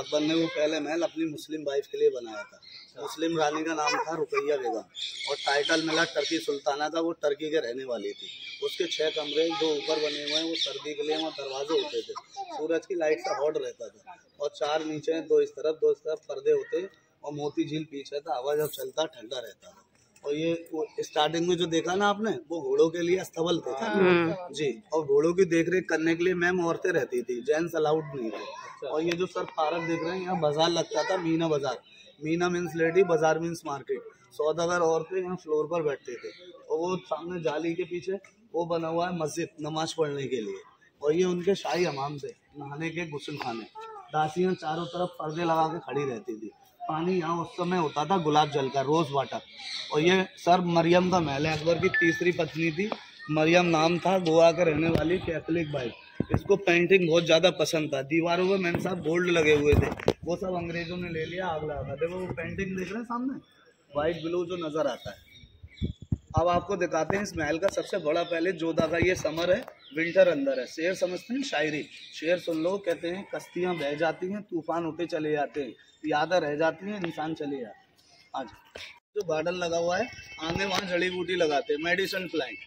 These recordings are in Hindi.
अकबर ने वो पहले महल अपनी मुस्लिम वाइफ के लिए बनाया था। मुस्लिम रानी का नाम था रुकैया बेगम और टाइटल मिला टर्की सुल्ताना का, वो टर्की के रहने वाली थी। उसके 6 कमरे जो ऊपर बने हुए हैं वो सर्दी के लिए वहाँ दरवाजे होते थे, सूरज की लाइट से हॉट रहता था, और 4 नीचे 2 इस तरफ पर्दे होते, और मोती झील पीछे था, हवा जब चलता ठंडा रहता था। और ये स्टार्टिंग में जो देखा ना आपने, वो घोड़ों के लिए अस्तबल थे जी, और घोड़ों की देखरेख करने के लिए मैम औरतें रहती थी, जेंट्स अलाउड नहीं थे। और ये जो सर पार्क देख रहे हैं, यहाँ बाजार लगता था, मीना बाजार। मीना मीन्स लेडी, बाजार मीन्स मार्केट। सौदागर औरतें यहाँ फ्लोर पर बैठते थे, और वो सामने जाली के पीछे वो बना हुआ है मस्जिद नमाज पढ़ने के लिए, और ये उनके शाही हमाम थे, नहाने के गुस्ल खाने। दासियाँ चारों तरफ पर्दे लगा के खड़ी रहती थी। पानी यहाँ उस समय होता था गुलाब जल का, रोज वाटर। और ये सर मरियम का महल है, अकबर की तीसरी पत्नी थी, मरियम नाम था, गोवा के रहने वाली कैथोलिक वाइफ। इसको पेंटिंग बहुत ज़्यादा पसंद था, दीवारों में मैंने साहब गोल्ड लगे हुए थे, वो सब अंग्रेजों ने ले लिया, आग लगा। देखो वो पेंटिंग देख रहे हैं सामने, वाइट ब्लू जो नज़र आता है। अब आपको दिखाते हैं इस महल का सबसे बड़ा पैलेस जोधा का। ये समर है, विंटर अंदर है। शेर समझते हैं शायरी, शेर सुन लो। कहते हैं कश्तियाँ बह जाती हैं, तूफान होते चले जाते हैं, यादें रह जाती हैं, इंसान चले जाते हैं। आज जो गार्डन लगा हुआ है, आगे वहाँ जड़ी बूटी लगाते हैं, मेडिसिन प्लांट।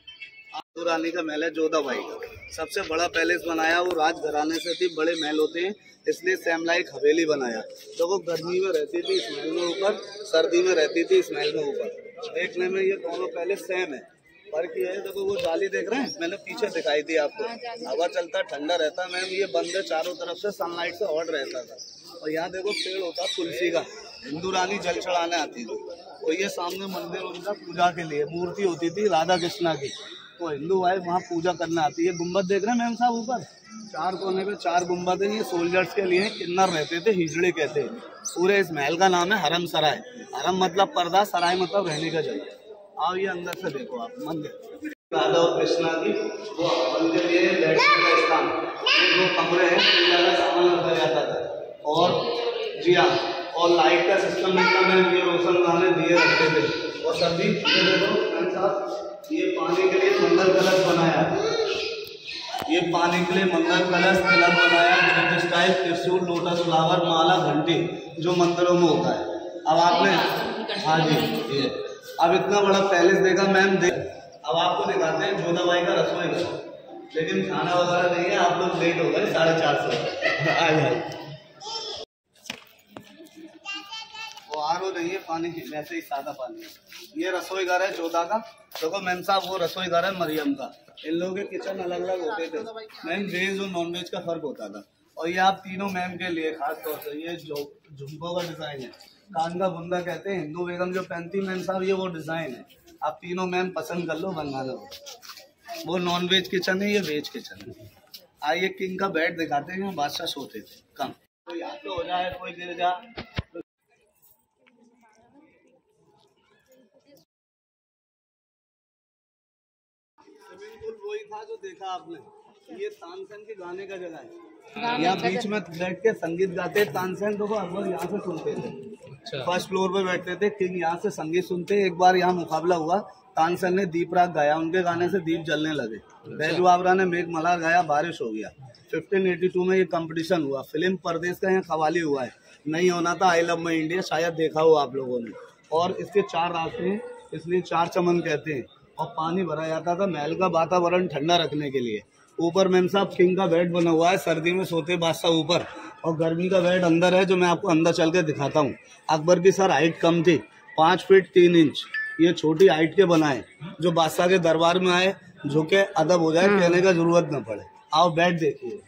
रानी का महल है जोधा बाई का, सबसे बड़ा पैलेस बनाया, वो राजघराने से थी, बड़े महल होते हैं इसलिए सैमलाई हवेली बनाया। तो वो गर्मी में रहती थी इस महल में ऊपर, सर्दी में रहती थी इस महल में ऊपर। देखने में ये दोनों पैलेस सेम है, फर्क ये है। देखो वो जाली देख रहे हैं, मैंने पीछे दिखाई थी आपको, हवा चलता ठंडा रहता मैम, ये बंद है चारों तरफ से, सनलाइट से हॉट रहता था। और यहाँ देखो पेड़ होता तुलसी का, हिंदू रानी जल चढ़ाने आती थी। और ये सामने मंदिर उनका पूजा के लिए, मूर्ति होती थी राधा कृष्णा की, तो हिंदू वाइफ वहाँ पूजा करने आती है। गुम्बद देख रहे हैं मैम साहब ऊपर, 4 कोने पे 4 गुम्बद है। ये सोल्जर्स के लिए किन्नर रहते थे, हिजड़े कहते हैं। पूरे इस महल का नाम है हरम सराय। हरम मतलब पर्दा, सराय मतलब रहने का जगह। आओ ये अंदर से देखो आप मंदिर, राधा और कृष्णा की वो मंदिर, ये बैठने का स्थान, ये 2 कमरे हैं, पूजा का सामान रखा जाता था। और जी हाँ, और लाइट का सिस्टम इतना मैम, ये रोशन खाने दिए रखते थे। और सभी ये पानी के लिए मंगल कलश बनाया, ये पानी के लिए मंगल कलश तिलक बनाया, ग्रेट स्टाइल, त्रिशूल, लोटस फ्लावर, माला, घंटी जो मंदिरों में होता है। अब आपने हाँ जी, ये अब इतना बड़ा पैलेस देखा मैम, अब आपको दिखाते हैं जोधा बाई का रसोई घर, लेकिन खाना वगैरह नहीं है, आप लोग लेट हो गए 4:30 आ जाए। आरो नहीं है पानी की, वैसे ही सादा पानी है। ये रसोई घर है जोधा का। देखो मैम साहब, वो रसोई घर है मरियम का। इन लोगों के किचन अलग अलग होते थे मैम, वेज और नॉन वेज का फर्क होता था। और ये आप तीनों मैम के लिए खास तौर से ये झुमकों का डिजाइन है, कान का बुंदा कहते हैं, हिंदू बेगम जो पहनती मैम साहब, ये वो डिजाइन है। आप तीनों मैम पसंद कर लो, बनवा लो। वो नॉन वेज किचन है, ये वेज किचन है। आइए किंग का बेड दिखाते हैं, बादशाह सोते थे कम, कोई हाथ हो जाए, कोई गिर जाए। वही था जो देखा आपने, ये तानसेन के गाने का जगह है, यहाँ बीच में बैठ के संगीत गाते। तानसेन तो अकबर यहाँ से सुनते थे, फर्स्ट फ्लोर पे बैठते थे, किंग यहाँ से संगीत सुनते। एक बार यहाँ मुकाबला हुआ, तानसेन ने दीप राग गाया, उनके गाने से दीप जलने लगे। बैजू आबरा ने मेघ मल्हार गाया, बारिश हो गया। 1582 में ये कंपटीशन हुआ। फिल्म परदेश का यहाँ कवाली हुआ है, नहीं होना था आई लव माई इंडिया, शायद देखा हो आप लोगों ने। और इसके 4 रास्ते हैं, इसलिए 4 चमन कहते हैं। और पानी भरा जाता था महल का वातावरण ठंडा रखने के लिए। ऊपर मैम साहब किंग का बेड बना हुआ है, सर्दी में सोते बादशाह ऊपर, और गर्मी का बेड अंदर है, जो मैं आपको अंदर चल के दिखाता हूँ। अकबर की सर हाइट कम थी, 5 फीट 3 इंच। ये छोटी हाइट के बनाए, जो बादशाह के दरबार में आए झुके अदब हो जाए, कहने का जरूरत न पड़े। आओ बेड देखिए।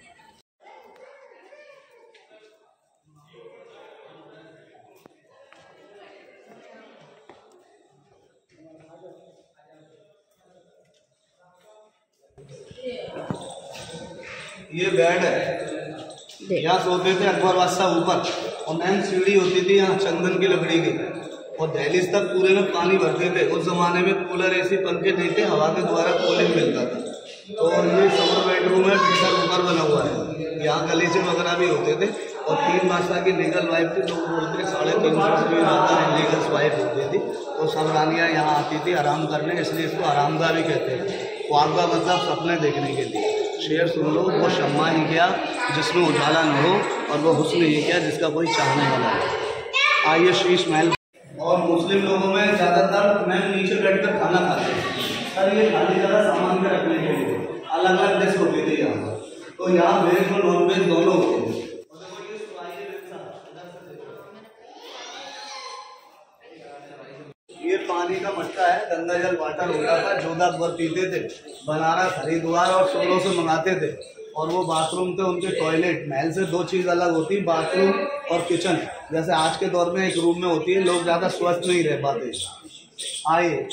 ये बेड है, यहाँ सोते थे अकबर बादशाह ऊपर, और मैम सीढ़ी होती थी यहाँ चंदन की लकड़ी की, और दहलीज तक पूरे में पानी भरते थे। उस जमाने में कूलर ऐसी पंखे नहीं थे, हवा के द्वारा कूलिंग मिलता था। तो ये समर बेडरूम है, टीचर ऊपर बना हुआ है, यहाँ गलीचे वगैरह भी होते थे। और 3 बादशाह की लीगल वाइफ थी, लोग बोलते 350 से भी ज़्यादा लीगल वाइफ होती थी। तो सब रानियाँ यहाँ आती थी आराम करने, इसलिए इसको आरामगाह भी कहते हैं। ख्वाबगाह मतलब सपने देखने के लिए। शेर सुन लो, वो शम्मा ही गया जिसमें उजाला न हो, और वो हुस्न ये क्या जिसका कोई चाहने वाला है। आइए शीश महल। और मुस्लिम लोगों में ज़्यादातर मैं नीचे बैठकर खाना खाते हैं सर। ये खाली जगह सामान के रखने के लिए अलग अलग डिश होती थी यहाँ। तो यहाँ वेज और नॉन वेज दोनों होते हैं। ये पानी का मटका है, गंगा जल वाटर होता था, जोधा अकबर पीते थे, बनारस हरिद्वार और शोरों से मंगाते थे। और वो बाथरूम थे उनके टॉयलेट। महल से दो चीज़ अलग होती, बाथरूम और किचन। जैसे आज के दौर में एक रूम में होती है, लोग ज़्यादा स्वस्थ नहीं रह पाते। आइए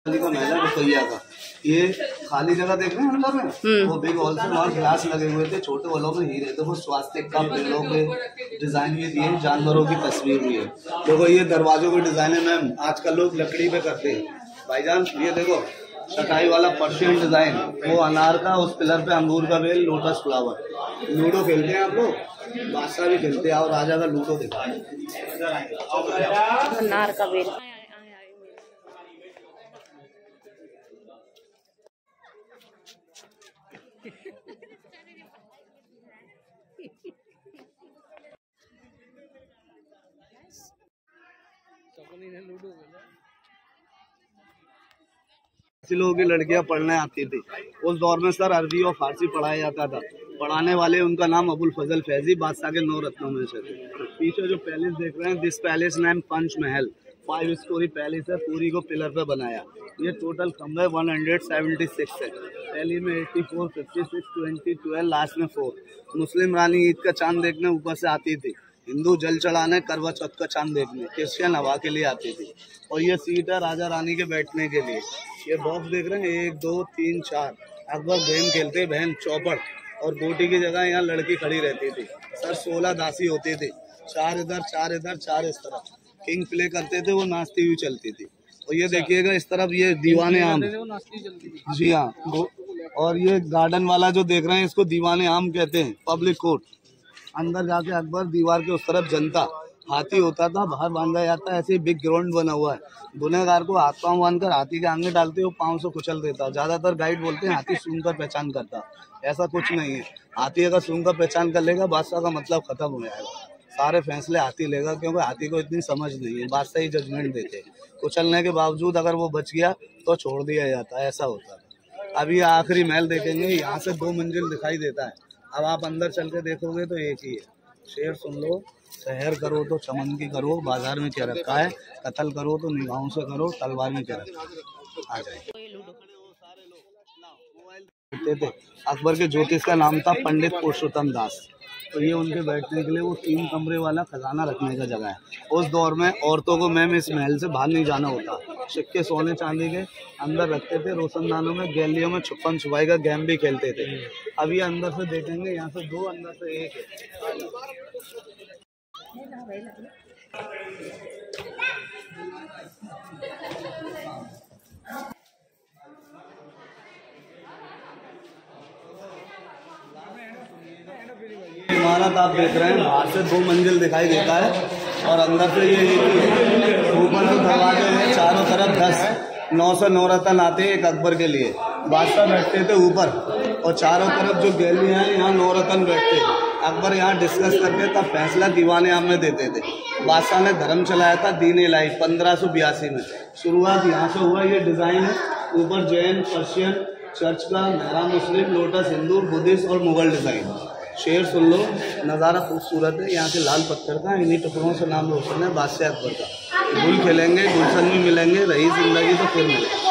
का महल रुपया का। ये खाली जगह देख रहे हैं अंदर में, वो बिग हॉल से वहाँ ग्लास लगे हुए थे, छोटे हॉलों में हीरे थे। वो स्वास्थ्य का पेड़ों के डिजाइन भी दिए, जानवरों की तस्वीर भी है। देखो ये दरवाजों के डिजाइन है मैम, आजकल लोग लकड़ी पे करते हैं भाईजान। ये देखो चटाई वाला पर्शियन डिजाइन, वो अनार का, उस पिलर पे अंगूर का बेल, लोटस फ्लावर। लूडो खेलते हैं आप लोग, बादशाह भी खेलते हैं। और राजा का लूडो दिखा अनार का बेल। ऐसी लोगों की लड़कियां पढ़ने आती थी। उस दौर में सर अरबी और फारसी पढ़ाया जाता था। पढ़ाने वाले उनका नाम अबुल फजल फैजी, बादशाह के 9 रत्नों में से थे। पीछे जो पैलेस देख रहे हैं, this palace name punch Mahal, 5 story palace है। पूरी को पिलर पे बनाया। ये टोटल खंभे 176 है। पहली में 84, 56, 20, 12, लास्ट में 4। मुस्लिम रानी ईद का चांद देखने ऊपर से आती थी, हिंदू जल चढ़ाने, करवा चौथ का चांद देखने, क्रिश्चियन हवा के लिए आती थी। और ये सीट है राजा रानी के बैठने के लिए। ये बॉक्स देख रहे हैं, 1 2 3 4। अकबर गेम खेलते, बहन चौपड़, और गोटी की जगह यहाँ लड़की खड़ी रहती थी। सर 16 दासी होती थी, 4 इधर 4 इधर 4 इस तरफ। किंग प्ले करते थे, वो नाचती हुई चलती थी। और ये देखिएगा इस तरफ, ये दीवाने आम, जी हाँ। और ये गार्डन वाला जो देख रहे हैं, इसको दीवाने आम कहते हैं, पब्लिक कोर्ट। अंदर जाके अकबर, दीवार के उस तरफ जनता। हाथी होता था, बाहर बांधा जाता है, ऐसे ही बिग ग्राउंड बना हुआ है। गुनहगार को हाथ पांव बांधकर हाथी के आगे डालते हो, पांव से कुचल देता। ज्यादातर गाइड बोलते हैं हाथी सूंघ कर पहचान करता, ऐसा कुछ नहीं है। हाथी अगर सूंघ कर पहचान कर लेगा, बादशाह का मतलब खत्म हो जाएगा। सारे फैसले हाथी लेगा, क्योंकि हाथी को इतनी समझ नहीं है। बादशाह ही जजमेंट देते। कुचलने के बावजूद अगर वो बच गया तो छोड़ दिया जाता है, ऐसा होता है। अभी आखिरी महल देखेंगे, यहाँ से 2 मंजिल दिखाई देता है। अब आप अंदर चल के देखोगे तो एक ही है। शेर सुन लो, शहर करो तो चमन की करो, बाजार में क्या रखा है, कत्ल करो तो निगाहों से करो, तलवार में क्या रखा है। आ जाए। अकबर के ज्योतिष का नाम था पंडित पुरुषोत्तम दास। तो ये उनके बैठने के लिए वो 3 कमरे वाला खजाना रखने का जगह है। उस दौर में औरतों को मैम इस महल से बाहर नहीं जाना होता। सिक्के सोने चांदी के अंदर रखते थे। रोशनदानों में, गैलियों में छुपन छुपाई का गेम भी खेलते थे। अब ये अंदर से देखेंगे, यहाँ से 2, अंदर से 1 है। इमारत आप देख रहे हैं, बाहर से 2 मंजिल दिखाई देता है और अंदर से ये ऊपर जो दरवाजे हैं, चारों तरफ 9 से 9 रतन आते हैं एक अकबर के लिए। बादशाह बैठते थे ऊपर और चारों तरफ जो गैलियां हैं, यहाँ 9 रतन बैठते। अकबर यहाँ डिस्कस करके तब फैसला दीवाने आम में देते थे। बादशाह ने धर्म चलाया था दीन इलाही 1582 में। शुरुआत यहाँ से हुआ। ये डिज़ाइन है, ऊपर जैन, पर्शियन, चर्च का, मेहराब मुस्लिम, लोटस हिंदू, बुद्धिस्ट और मुगल डिज़ाइन। शेर सुन लो, नज़ारा खूबसूरत है। यहाँ के लाल पत्थर का, इन्हीं टुकड़ों से नाम रोशन है बादशाह अकबर का। गुल खेलेंगे, गुलशन भी मिलेंगे, रही जिंदगी तो फिर मिलेंगे।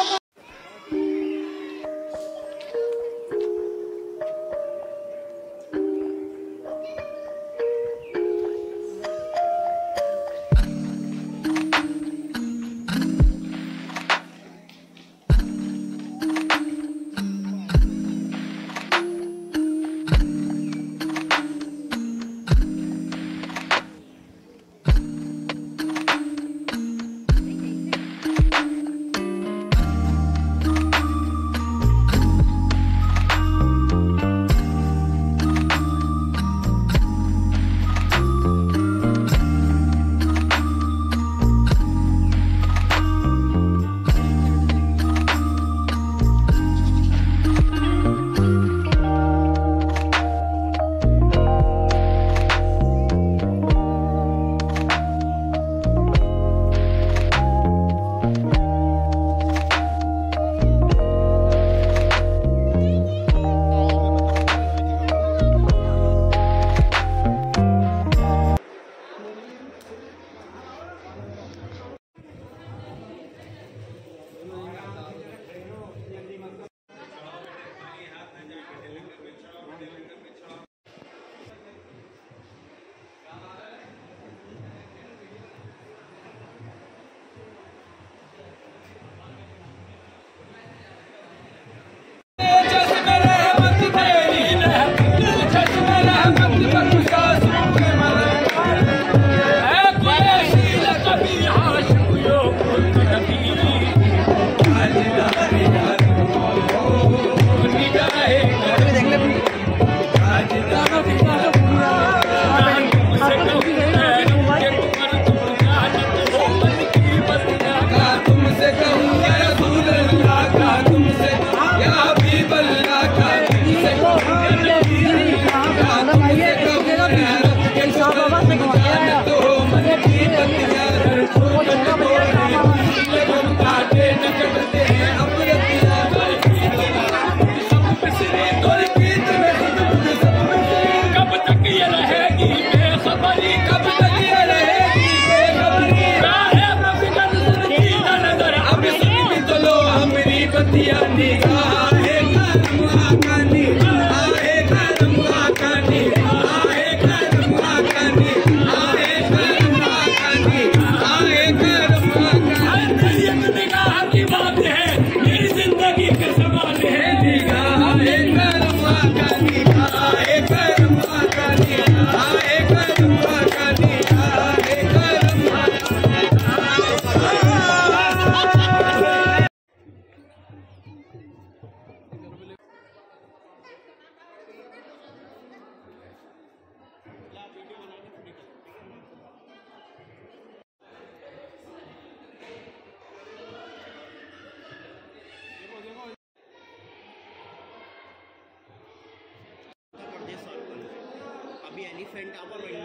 अभी एलिफेंट टावर में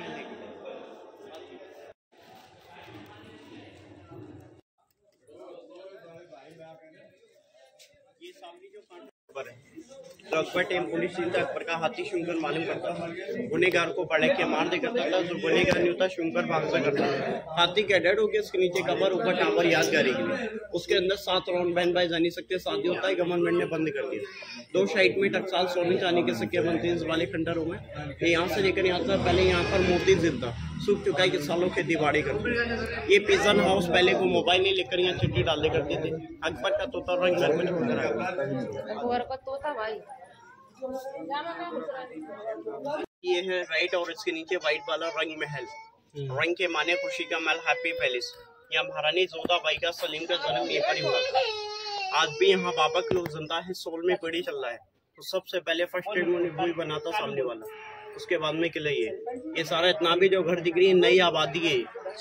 ये सामने जो अकबर टेम पुलिस अकबर का हाथी शुंकर मालूम करता था, गुनेगार को पड़े के मार दे करता था, जो गुनेगार नहीं होता शुंकर भागता करता था। हाथी का डेड हो गया, उसके नीचे कबर ऊपर टावर यादगारी के लिए, उसके अंदर 7 राउंड बहन भाई जा नहीं सकते, शादी होता है गवर्नमेंट ने बंद कर दिया। 2 साइड में टकसाल सोने चांदी के सिक्के बनते हैं इस वाले खंडरों में। ये यहाँ से लेकर यहाँ तक पहले यहाँ पर मूर्ति जिंदा सूख चुका है कि सालों के दिवाड़ी करते। ये पिजन हाउस पहले को मोबाइल नहीं लेकर यहाँ चिट्ठी डाल दे करते थे। अकबर का तोता रंग घर में छोड़ कर भाई ये है राइट, और इसके नीचे व्हाइट वाला रंग महल। रंग के माने खुशी का महल, हैप्पी पैलेस। यहाँ महारानी जोधाबाई का सलीम का जन्म ये पर ही हुआ था। आज भी यहाँ बाबा के लोग जिंदा है, सोल में पीढ़ी चल रहा है। तो सबसे पहले फर्स्ट वही बना था सामने वाला, उसके बाद में किले ये सारा इतना भी जो घर दिख रही है नई आबादी है।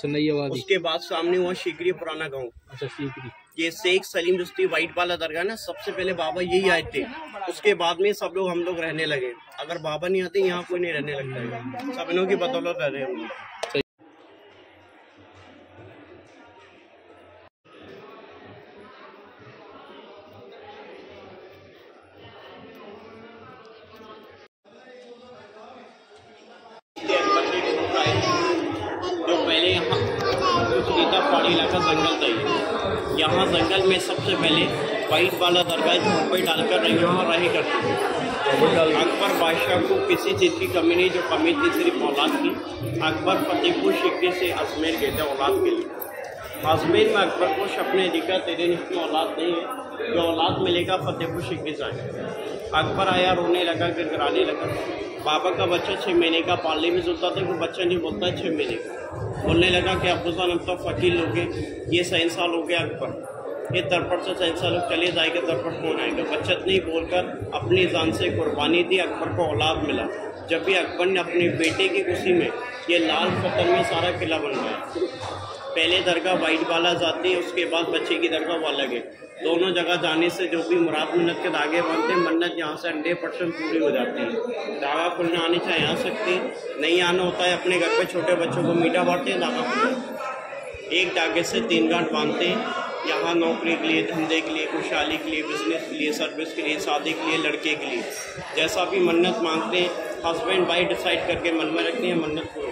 नई आबादी उसके बाद सामने हुआ शिकरी पुराना गांव। अच्छा शिकरी, ये शेख सलीम चिश्ती व्हाइट वाला दरगाह ना, सबसे पहले बाबा यही आए थे। उसके बाद में सब लोग हम लोग रहने लगे। अगर बाबा नहीं आते यहाँ कोई नहीं रहने लगता है, सब इन्हों की बदौलत रह रहे हैं। जो पहले यहाँ पहाड़ी इलाका जंगल था, यहाँ जंगल में सबसे पहले व्हाइट वाला दरगाह झोंपड़ी डालकर यहाँ रहे करते थे। अकबर बादशाह को किसी चीज़ की कमी नहीं, जो कमी थी सिर्फ औलाद की। अकबर फतेहपुर सिकरी से अजमेर गए थे औलाद के लिए। अजमेर में अकबर को सपने दिखा तेरे निश्चित औलाद नहीं है, जो औलाद मिलेगा फतेहपुर सिकरी से आए। अकबर आया, रोने लगा, गिड़गिड़ाने लगा। बाबा का बच्चा 6 महीने का पालने में सोचता था, वो बच्चा नहीं बोलता 6 महीने का। बोलने लगा कि अब्बुजान हम तो फकीर लोग हैं, ये 100 साल हो गया अकबर, ये तरपट से 100 साल चले जाएगा, तरपट कौन आएगा। बचत नहीं बोलकर अपनी जान से कुर्बानी दी, अकबर को औलाद मिला। जब भी अकबर ने अपने बेटे की खुशी में ये लाल पत्थर में सारा किला बनवाया। पहले दरगाह वाइट वाला जाती है, उसके बाद बच्चे की दरगाह वो अलग है। दोनों जगह जाने से जो भी मुराद मन्नत के धागे बनते हैं, मन्नत यहाँ से 100% पूरी हो जाती है। धागा खुलने आने चाहे आ सकते हैं, नहीं आना होता है अपने घर पे छोटे बच्चों को मीठा बांटते हैं, धागा खुलते। एक धागे से 3 गांठ बांधते हैं। यहाँ नौकरी के लिए, धंधे के लिए, खुशहाली के लिए, बिजनेस के लिए, सर्विस के लिए, शादी के लिए, लड़के के लिए, जैसा भी मन्नत मांगते हैं हस्बैंड वाइफ डिसाइड करके मन में रखते हैं, मन्नत पूरी